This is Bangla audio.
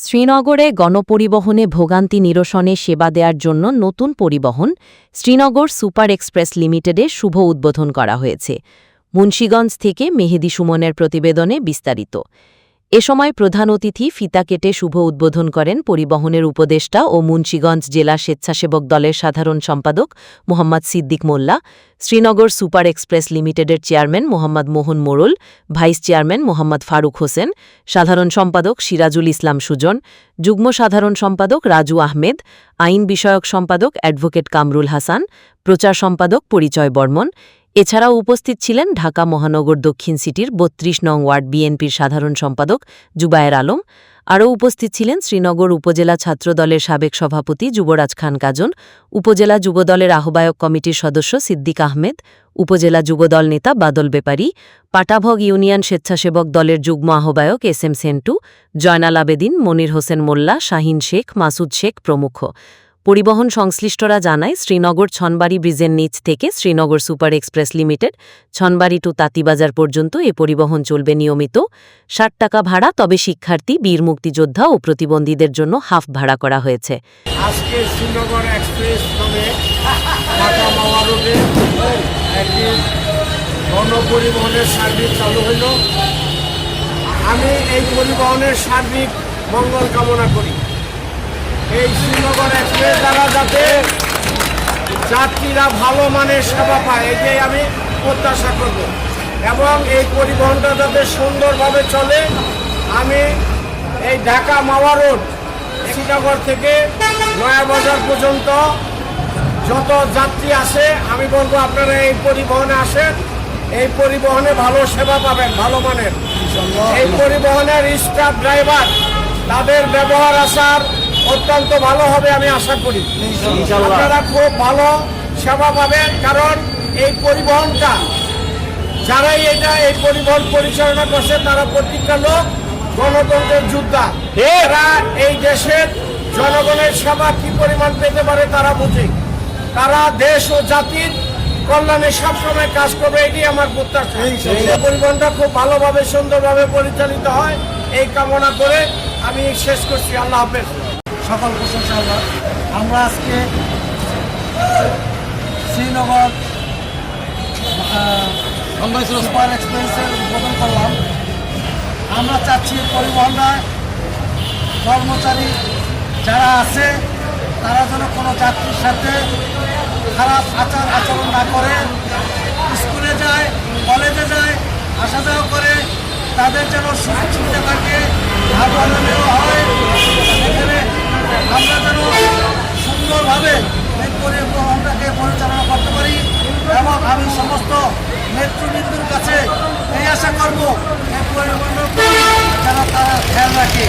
শ্রীনগরে গণপরিবহনে ভোগান্তি নিরসনে সেবা দেওয়ার জন্য নতুন পরিবহন শ্রীনগর সুপার এক্সপ্রেস লিমিটেডে শুভ উদ্বোধন করা হয়েছে। মুন্সীগঞ্জ থেকে মেহেদী সুমনের প্রতিবেদনে বিস্তারিত। এ সময় প্রধান অতিথি ফিতা কেটে শুভ উদ্বোধন করেন পরিবহনের উপদেষ্টা ও মুন্সীগঞ্জ জেলা স্বেচ্ছাসেবক দলের সাধারণ সম্পাদক মোহাম্মদ সিদ্দিক মোল্লা, শ্রীনগর সুপার এক্সপ্রেস লিমিটেডের চেয়ারম্যান মোহাম্মদ মোহন মোড়ল, ভাইস চেয়ারম্যান মোহাম্মদ ফারুক হোসেন, সাধারণ সম্পাদক সিরাজুল ইসলাম সুজন, যুগ্ম সাধারণ সম্পাদক রাজু আহমেদ, আইন বিষয়ক সম্পাদক অ্যাডভোকেট কামরুল হাসান, প্রচার সম্পাদক পরিচয় বর্মন। এছাড়াও উপস্থিত ছিলেন ঢাকা মহানগর দক্ষিণ সিটির ৩২ নং ওয়ার্ড বিএনপির সাধারণ সম্পাদক জুবায়ের আলম। আরও উপস্থিত ছিলেন শ্রীনগর উপজেলা ছাত্রদলের সাবেক সভাপতি যুবরাজ খান কাজন, উপজেলা যুবদলের আহ্বায়ক কমিটির সদস্য সিদ্দিক আহমেদ, উপজেলা যুবদল নেতা বাদল বেপারী, পাটাভগ ইউনিয়ন স্বেচ্ছাসেবক দলের যুগ্ম আহ্বায়ক এস.এম. সেন্টু, জয়নাল আবেদিন, মনির হোসেন মোল্লা, শাহিন শেখ, মাসুদ শেখ প্রমুখ। পরিবহন সংশ্লিষ্টরা জানায়, শ্রীনগর ছনবাড়ি ব্রিজের নিচ থেকে Sreenagar super express limited Chhonbari to Tantibazar পর্যন্ত এ পরিবহন চলবে নিয়মিত। ৬০ টাকা ভাড়া, তবে শিক্ষার্থী, বীর মুক্তিযোদ্ধা ও প্রতিবন্ধীদের জন্য হাফ ভাড়া করা হয়েছে। আজকে শ্রীনগর এক্সপ্রেস নামে ঢাকা মাওয়া রোডে একটি গণপরিবহনের সার্ভিস চালু হইল। আমি এই পরিবহনের সার্বিক মঙ্গল কামনা করি। এই শ্রীনগর এক্সপ্রেস দ্বারা যাতে যাত্রীরা ভালো মানের সেবা পায়, এটাই আমি প্রত্যাশা করব, এবং এই পরিবহনটা যাতে সুন্দরভাবে চলে। আমি এই ঢাকা মাওয়া রোড শ্রীনগর থেকে নয়াবাজার পর্যন্ত যত যাত্রী আছে, আমি বলবো আপনারা এই পরিবহনে আসেন। এই পরিবহনে ভালো সেবা পাবেন, ভালো মানের। এই পরিবহনের স্টাফ ড্রাইভার, তাদের ব্যবহার আচার অত্যন্ত ভালো হবে আমি আশা করি। আপনারা খুব ভালো সেবা পাবেন, কারণ এই পরিবহনটা যারাই এই পরিবহন পরিচালনা করছে তারা প্রত্যেকটা লোক গণতন্ত্রের যোদ্ধা। এরা এই দেশের জনগণের সেবা কি পরিমাণ পেতে পারে তারা বুঝে। তারা দেশ ও জাতির কল্যাণে সবসময় কাজ করবে, এটি আমার প্রত্যাশা। এই পরিবহনটা খুব ভালোভাবে সুন্দরভাবে পরিচালিত হয়, এই কামনা করে আমি শেষ করছি। আল্লাহ হাফেজ। সকল প্রশংসা আল্লাহ। আমরা আজকে শ্রীনগর সুপার এক্সপ্রেসের উদ্বোধন করলাম। আমরা চাচ্ছি পরিবহনটা কর্মচারী যারা আছে তারা যেন কোনো যাত্রীর সাথে খারাপ আচরণ না করে। স্কুলে যায়, কলেজে যায়, আসা যাওয়া করে, তাদের যেন সুযোগ সুবিধা থাকে, ভালো হয়। এখানে আমরা যেন সুন্দরভাবে এই পরিবহনটাকে পরিচালনা করতে পারি, এবং আমি সমস্ত নেতৃবৃন্দের কাছে এই আশা করব এই পরিবহন যেন তারা খেয়াল রাখে।